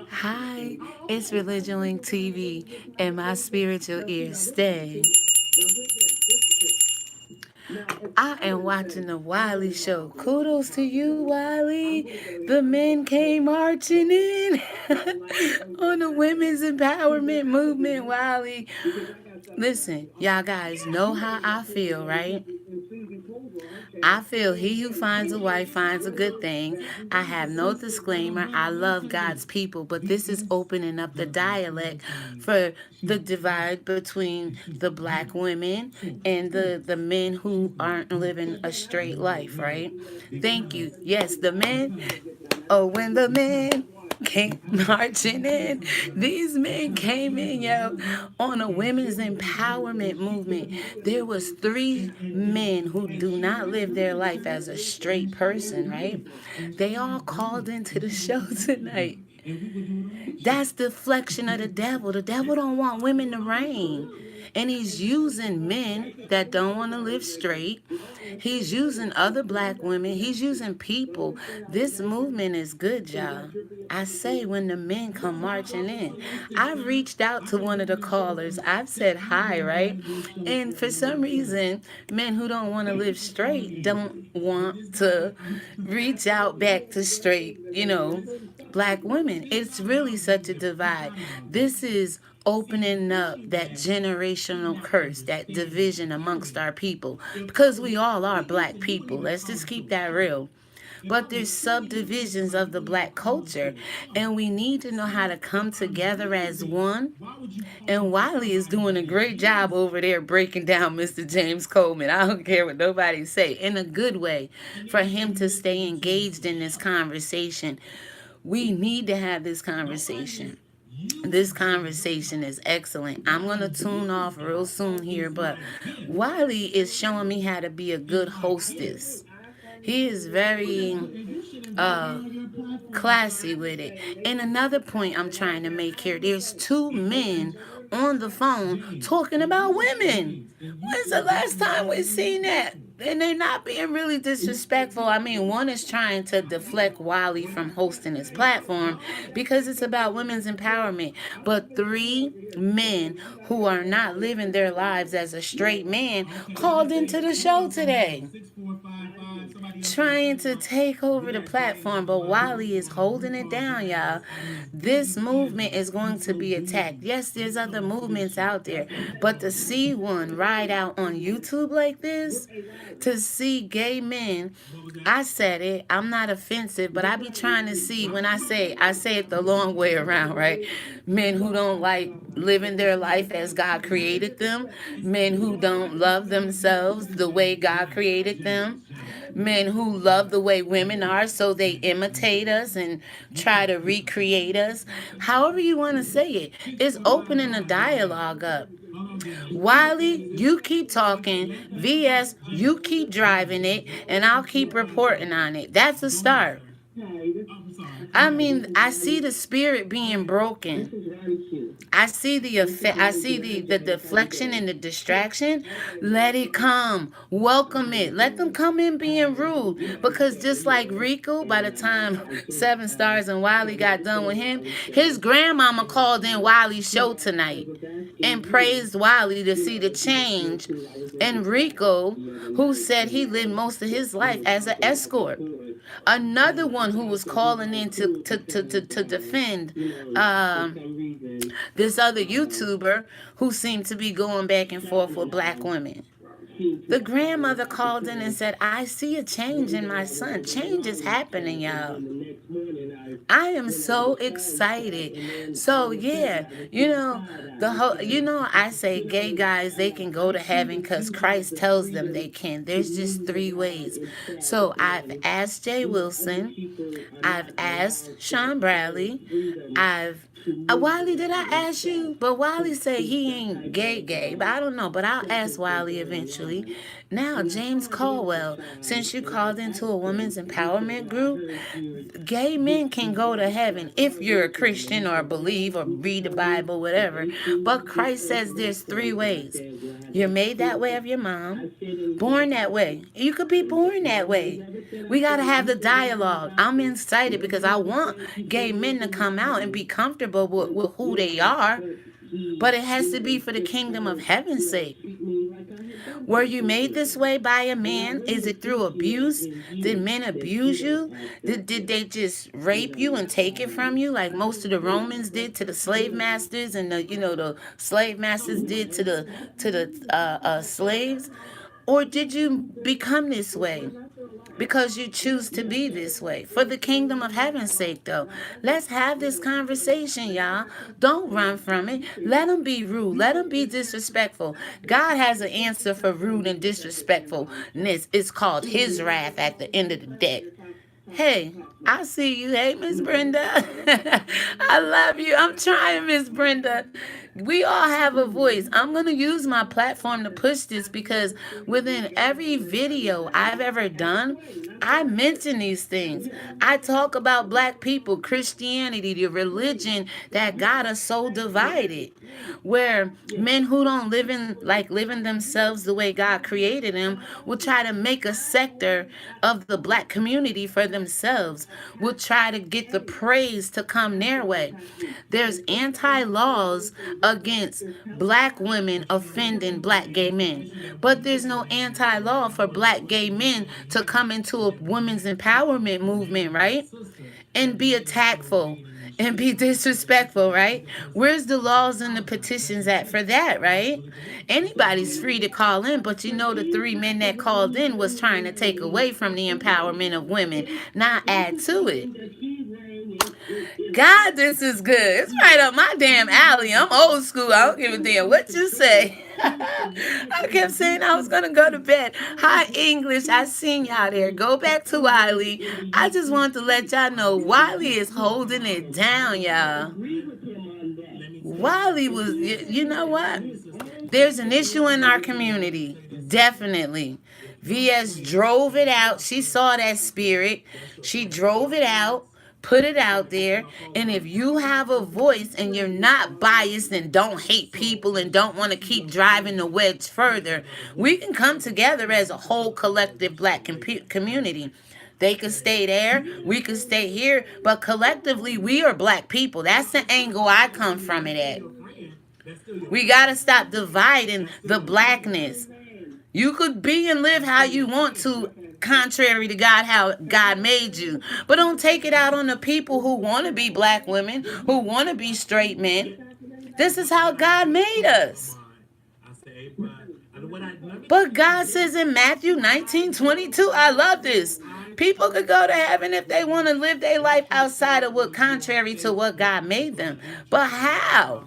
Hi, it's Religion Link TV, and my spiritual ears stay. I am watching the Wiley show. Kudos to you, Wiley. The men came marching in on the women's empowerment movement, Wiley. Listen, y'all guys know how I feel, right? I feel he who finds a wife finds a good thing. I have no disclaimer. I love God's people, but this is opening up the dialect for the divide between the black women and the men who aren't living a straight life, right? Thank you. Yes, the men. Oh, when the men came marching in, these men came in, yo, on a women's empowerment movement. There was 3 men who do not live their life as a straight person, right? They all called into the show tonight. That's the flexion of the devil. The devil don't want women to reign. And he's using men that don't want to live straight. He's using other black women. He's using people. This movement is good, y'all. I say when the men come marching in. I've reached out to one of the callers. I've said hi, right? And for some reason, men who don't want to live straight don't want to reach out back to straight, black women. It's really such a divide. This is opening up that generational curse, that division amongst our people, because we all are black people. Let's just keep that real. But there's subdivisions of the black culture, and we need to know how to come together as one. And Wiley is doing a great job over there breaking down Mr. James Coleman. I don't care what nobody say, in a good way, for him to stay engaged in this conversation. We need to have this conversation. This conversation is excellent. I'm going to tune off real soon here, but Wiley is showing me how to be a good hostess. He is very uh, classy with it. And another point I'm trying to make here, there's 2 men on the phone talking about women. When's the last time we've seen that? And they're not being really disrespectful. I mean, one is trying to deflect Wiley from hosting his platform because it's about women's empowerment. But 3 men who are not living their lives as a straight man called into the show today, trying to take over the platform, but Wiley is holding it down, y'all. This movement is going to be attacked. Yes, there's other movements out there, but to see one ride out on YouTube like this, to see gay men, I said it, I'm not offensive, but I be trying to see, when I say it the long way around, right? Men who don't like living their life as God created them, men who don't love themselves the way God created them, men who love the way women are, so they imitate us and try to recreate us. However you want to say it, it's opening a dialogue up. Wiley, you keep talking. VS, you keep driving it, and I'll keep reporting on it. That's a start. I mean, I see the spirit being broken. I see the effect. I see the deflection and the distraction. Let it come. Welcome it. Let them come in being rude. Because just like Rico, by the time 7 Stars and Wiley got done with him, his grandmama called in Wiley's show tonight and praised Wiley to see the change. And Rico, who said he lived most of his life as an escort. Another one who was calling in to defend this other YouTuber who seemed to be going back and forth with black women. The grandmother called in and said, I see a change in my son. Change is happening, y'all. I am so excited. So yeah, I say gay guys, they can go to heaven because Christ tells them they can. There's just 3 ways. So I've asked Jay Wilson, I've asked Sean Bradley, Wiley, did I ask you? But Wiley said he ain't gay, but I don't know. But I'll ask Wiley eventually. Now, James Caldwell, since you called into a women's empowerment group, gay men can go to heaven if you're a Christian or believe or read the Bible, whatever. But Christ says there's 3 ways. You're made that way of your mom, born that way. You could be born that way. We got to have the dialogue. I'm excited because I want gay men to come out and be comfortable with who they are, but it has to be for the kingdom of heaven's sake. Were you made this way by a man? Is it through abuse? Did men abuse you? Did they just rape you and take it from you like most of the Romans did to the slave masters, and the slave masters did to the slaves? Or did you become this way because you choose to be this way? For the kingdom of heaven's sake, though, let's have this conversation, y'all. Don't run from it. Let them be rude. Let them be disrespectful. God has an answer for rude and disrespectfulness. It's called his wrath at the end of the day. Hey, I see you. Hey, Miss Brenda. I love you. I'm trying, Miss Brenda. We all have a voice. I'm going to use my platform to push this because within every video I've ever done, I mention these things. I talk about black people, Christianity, the religion that got us so divided, where men who don't living themselves the way God created them will try to make a sector of the black community for themselves, will try to get the praise to come their way. There's anti-laws against black women offending black gay men, but there's no anti-law for black gay men to come into a women's empowerment movement, right? And be attackful and be disrespectful, right? Where's the laws and the petitions at for that, right? Anybody's free to call in, but the 3 men that called in was trying to take away from the empowerment of women, not add to it. God, this is good. It's right up my damn alley. I'm old school. I don't give a damn what you say. I kept saying I was going to go to bed. Hi, English. I seen y'all there. Go back to Wiley. I just want to let y'all know Wiley is holding it down, y'all. Wiley was, you know what? There's an issue in our community. Definitely. VS drove it out. She saw that spirit. She drove it out. Put it out there. And if you have a voice and you're not biased and don't hate people and don't want to keep driving the wedge further, we can come together as a whole collective black community. They could stay there, we could stay here, but collectively we are black people. That's the angle I come from it at. We got to stop dividing the blackness. You could be and live how you want to, contrary to God, how God made you. But don't take it out on the people who want to be black women, who want to be straight men. This is how God made us. But God says in Matthew 19:22, I love this. People could go to heaven if they want to live their life outside of what, contrary to what God made them. But how?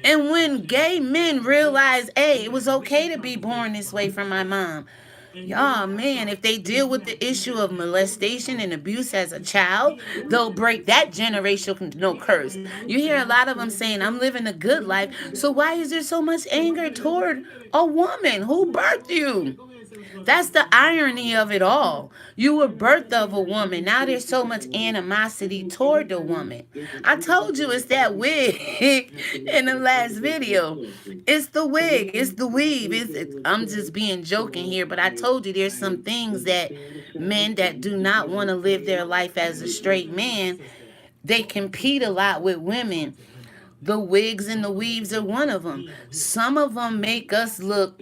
And when gay men realize, hey, it was okay to be born this way from my mom. Y'all, man, if they deal with the issue of molestation and abuse as a child, they'll break that generational curse. You hear a lot of them saying, I'm living a good life. So why is there so much anger toward a woman who birthed you? That's the irony of it all. You were birthed of a woman. Now there's so much animosity toward the woman. I told you it's that wig in the last video. It's the wig. It's the weave. I'm just being joking here, but I told you there's some things that men that do not want to live their life as a straight man, they compete a lot with women. The wigs and the weaves are one of them. Some of them make us look...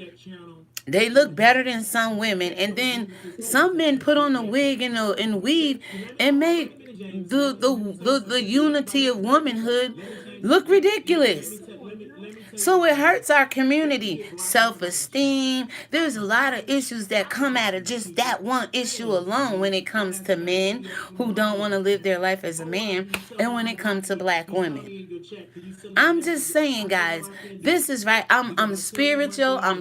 They look better than some women, and then some men put on a wig and weave and make the unity of womanhood look ridiculous. So it hurts our community. Self-esteem. There's a lot of issues that come out of just that one issue alone when it comes to men who don't want to live their life as a man, and when it comes to black women. I'm just saying, guys, this is right. I'm spiritual. I'm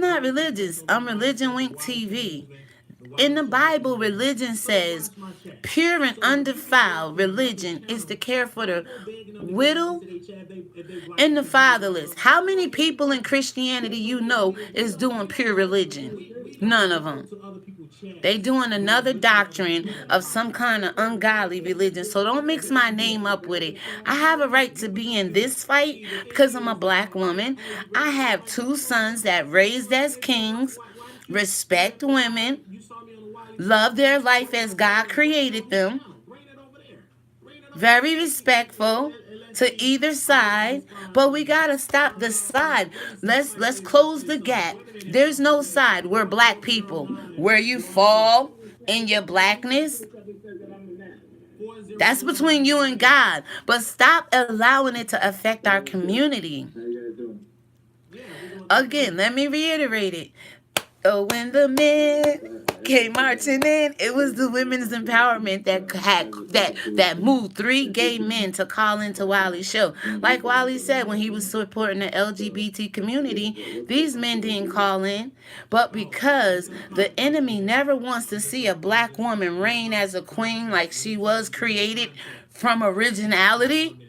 not religious. I'm Religion Wink TV. In the Bible, religion says, pure and undefiled religion is to care for the widow and the fatherless. How many people in Christianity is doing pure religion? None of them. They doing another doctrine of some kind of ungodly religion. So don't mix my name up with it. I have a right to be in this fight because I'm a black woman. I have two sons that raised as kings, respect women, love their life as God created them, very respectful to either side, but we gotta stop the side. Let's close the gap. There's no side. We're black people. Where you fall in your blackness, that's between you and God. But stop allowing it to affect our community. Again, let me reiterate it. Oh, when the men came marching in, it was the women's empowerment that moved three gay men to call into Wiley's show. Like Wiley said when he was supporting the LGBT community, these men didn't call in, but because the enemy never wants to see a black woman reign as a queen like she was created from originality,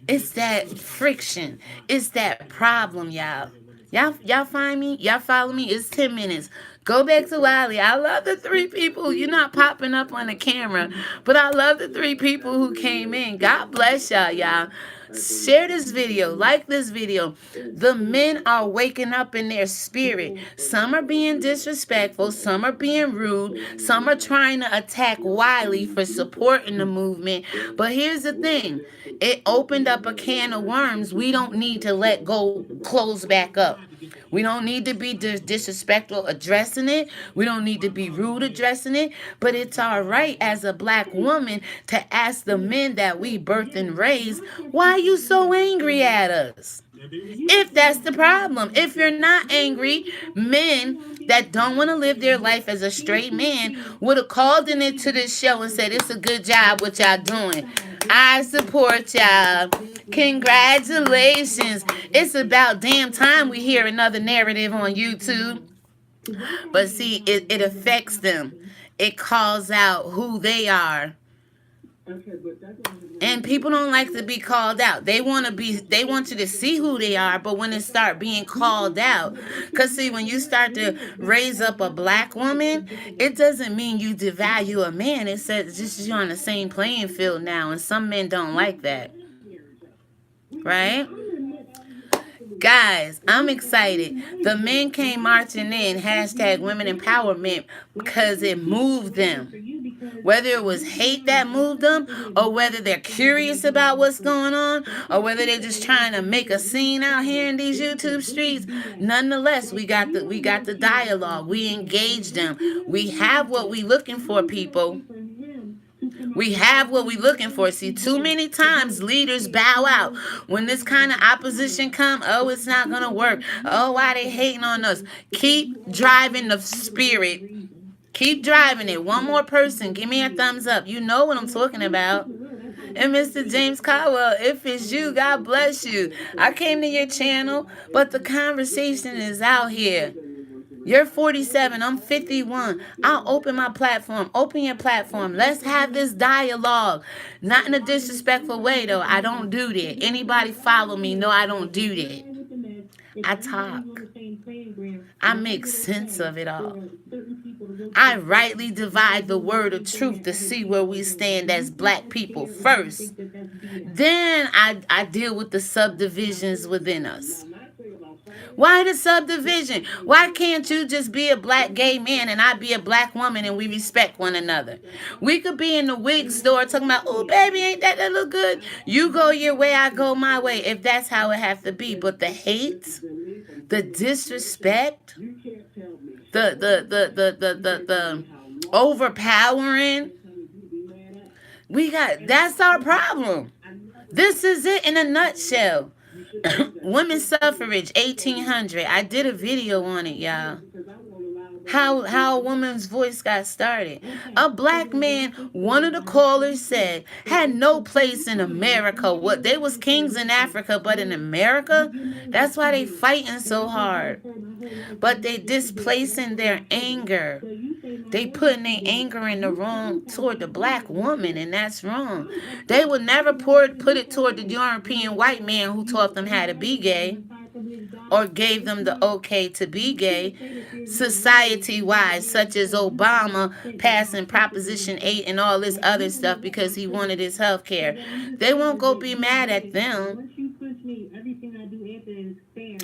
it's that friction. It's that problem, y'all. Y'all find me? Y'all follow me? It's 10 minutes. Go back to Wiley. I love the three people. You're not popping up on the camera, but I love the three people who came in. God bless y'all. Share this video. Like this video. The men are waking up in their spirit. Some are being disrespectful. Some are being rude. Some are trying to attack Wiley for supporting the movement. But here's the thing. It opened up a can of worms we don't need to let go, close back up. We don't need to be disrespectful addressing it. We don't need to be rude addressing it. But it's all right as a black woman to ask the men that we birthed and raised, why are you so angry at us? If that's the problem. If you're not angry, men that don't want to live their life as a straight man would have called in it to this show and said, it's a good job what y'all doing. I support y'all. Congratulations. It's about damn time we hear another narrative on YouTube. But see, it affects them. It calls out who they are. And people don't like to be called out. They want you to see who they are, but when it start being called out, because see, when you start to raise up a black woman, it doesn't mean you devalue a man. It says just you're on the same playing field now, and some men don't like that. Right? Guys, I'm excited. The men came marching in, hashtag women empowerment, because it moved them. Whether it was hate that moved them, or whether they're curious about what's going on, or whether they're just trying to make a scene out here in these YouTube streets, nonetheless, we got the dialogue. We engaged them. We have what we looking for, people. We have what we're looking for. See, too many times leaders bow out. When this kind of opposition come, oh, it's not going to work. Oh, why they hating on us? Keep driving the spirit. Keep driving it. One more person. Give me a thumbs up. You know what I'm talking about. And Mr. James Caldwell, if it's you, God bless you. I came to your channel, but the conversation is out here. You're 47. I'm 51. I'll open my platform. Open your platform. Let's have this dialogue. Not in a disrespectful way, though. I don't do that. Anybody follow me? No, I don't do that. I talk. I make sense of it all. I rightly divide the word of truth to see where we stand as black people first. Then I deal with the subdivisions within us. Why the subdivision? Why can't you just be a black gay man and I be a black woman and we respect one another? We could be in the wig store talking about, oh, baby, ain't that look good? You go your way, I go my way, if that's how it has to be. But the hate, the disrespect, the overpowering, that's our problem. This is it in a nutshell. Women's suffrage, 1800. I did a video on it, y'all. How a woman's voice got started. A black man, one of the callers said, had no place in America. What they was kings in Africa, but in America, that's why they fighting so hard. But they displacing their anger. They putting their anger in the wrong toward the black woman, and that's wrong. They would never put it toward the European white man who taught them how to be gay. or gave them the okay to be gay, society-wise, such as Obama passing Proposition 8 and all this other stuff because he wanted his health care. They won't go be mad at them.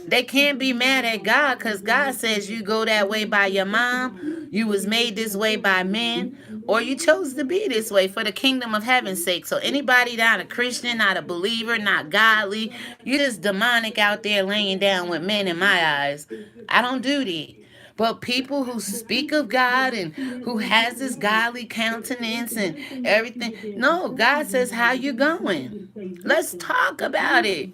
They can't be mad at God because God says you go that way by your mom, you was made this way by men, or you chose to be this way for the kingdom of heaven's sake. So anybody not a Christian, not a believer, not godly, you just demonic out there laying down with men in my eyes. I don't do that. But people who speak of God and who has this godly countenance and everything, no, God says, how you going? Let's talk about it.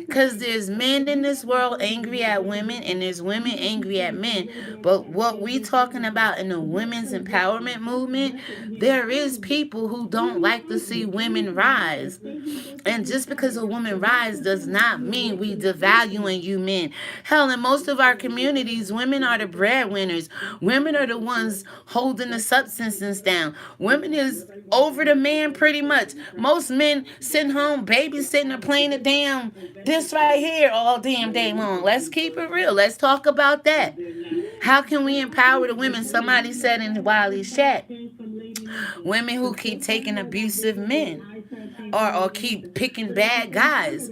Because there's men in this world angry at women and there's women angry at men. But what we talking about in the women's empowerment movement, there is people who don't like to see women rise. And just because a woman rise does not mean we devaluing you men. Hell, in most of our communities, women are the breadwinners. Women are the ones holding the subsistence down. Women is over the man pretty much. Most men sitting home babysitting or playing the damn this right here all damn day long. Let's keep it real. Let's talk about that. How can we empower the women? Somebody said in Wiley's chat, women who keep taking abusive men or keep picking bad guys.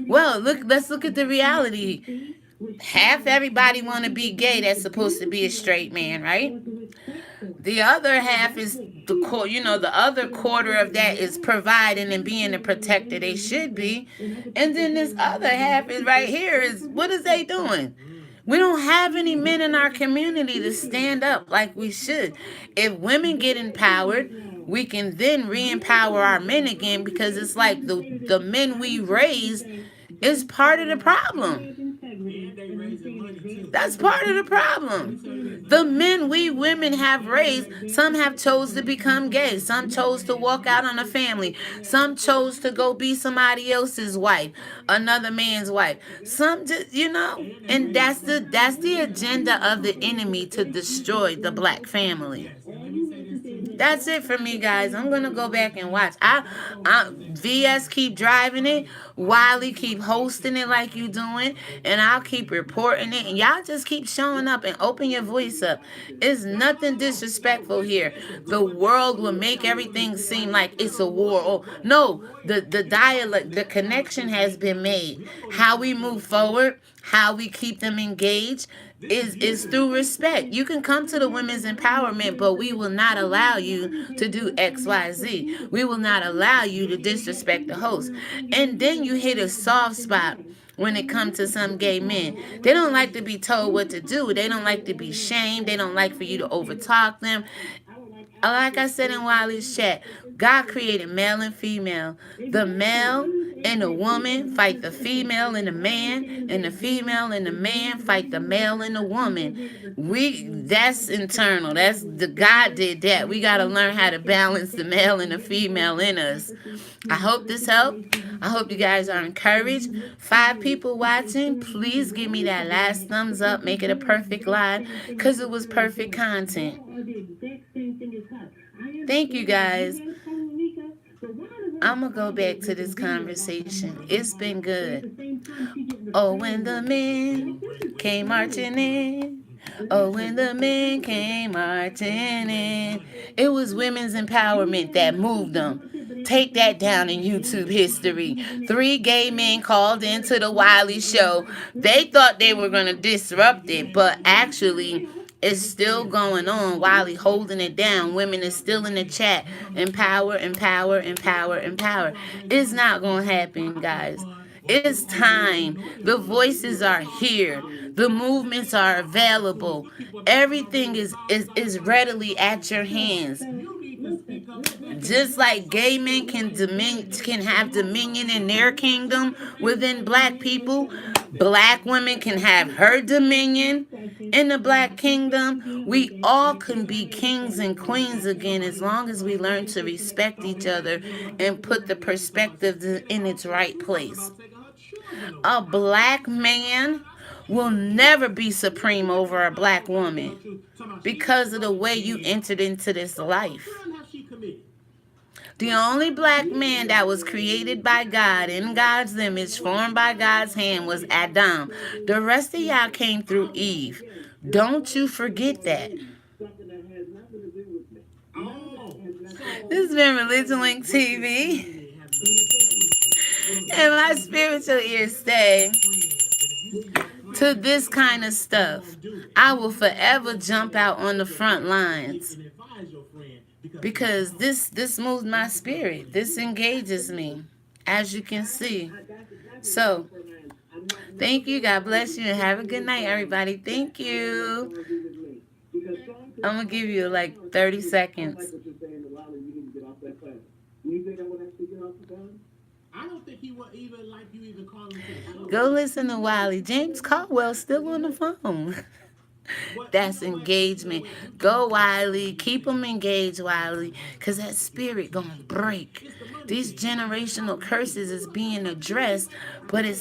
Well, let's look at the reality. Half everybody want to be gay that's supposed to be a straight man, right? The other half is the other quarter of that is providing and being the protector they should be. And then this other half is right here is what is they doing? We don't have any men in our community to stand up like we should. If women get empowered, we can then re-empower our men again because it's like the men we raised is part of the problem. That's part of the problem. The men we women have raised, some have chose to become gay. Some chose to walk out on a family. Some chose to go be somebody else's wife, another man's wife. Some just, and that's the agenda of the enemy to destroy the black family. That's it for me, guys. I'm gonna go back and watch. VS keep driving it. Wiley keep hosting it like you doing, and I'll keep reporting it. And y'all just keep showing up and open your voice up. It's nothing disrespectful here. The world will make everything seem like it's a war. Oh no, the dialect, the connection has been made. How we move forward, how we keep them engaged is through respect. You can come to the women's empowerment, but we will not allow you to do XYZ. We will not allow you to disrespect the host. And then you hit a soft spot when it comes to some gay men. They don't like to be told what to do. They don't like to be shamed. They don't like for you to overtalk them. Like I said in Wiley's chat, God created male and female. The male and the woman fight the female and the man, and the female and the man fight the male and the woman. That's internal. That's the God did that. We got to learn how to balance the male and the female in us. I hope this helped. I hope you guys are encouraged. 5 people watching, please give me that last thumbs up. Make it a perfect live because it was perfect content. Thank you, guys. I'm going to go back to this conversation. It's been good. Oh, when the men came marching in. Oh, when the men came marching in. It was women's empowerment that moved them. Take that down in YouTube history. 3 gay men called into the Wiley show. They thought they were going to disrupt it, but actually it's still going on. Wiley holding it down. Women is still in the chat. Empower, empower, empower, empower. It's not going to happen, guys. It's time. The voices are here. The movements are available. Everything is readily at your hands. Just like gay men can have dominion in their kingdom within black people, black women can have her dominion in the black kingdom. We all can be kings and queens again as long as we learn to respect each other and put the perspective in its right place. A black man will never be supreme over a black woman because of the way you entered into this life. The only black man that was created by God in God's image, formed by God's hand, was Adam. The rest of y'all came through Eve. Don't you forget that. This has been Religion Link TV. And my spiritual ears say, to this kind of stuff, I will forever jump out on the front lines. Because this moves my spirit. This engages me, as you can see. So, thank you. God bless you. And have a good night, everybody. Thank you. I'm going to give you like 30 seconds. Go listen to Wiley. James Caldwell's still on the phone. That's engagement. Go, Wiley. Keep them engaged, Wiley, because that spirit going to break. These generational curses is being addressed, but it's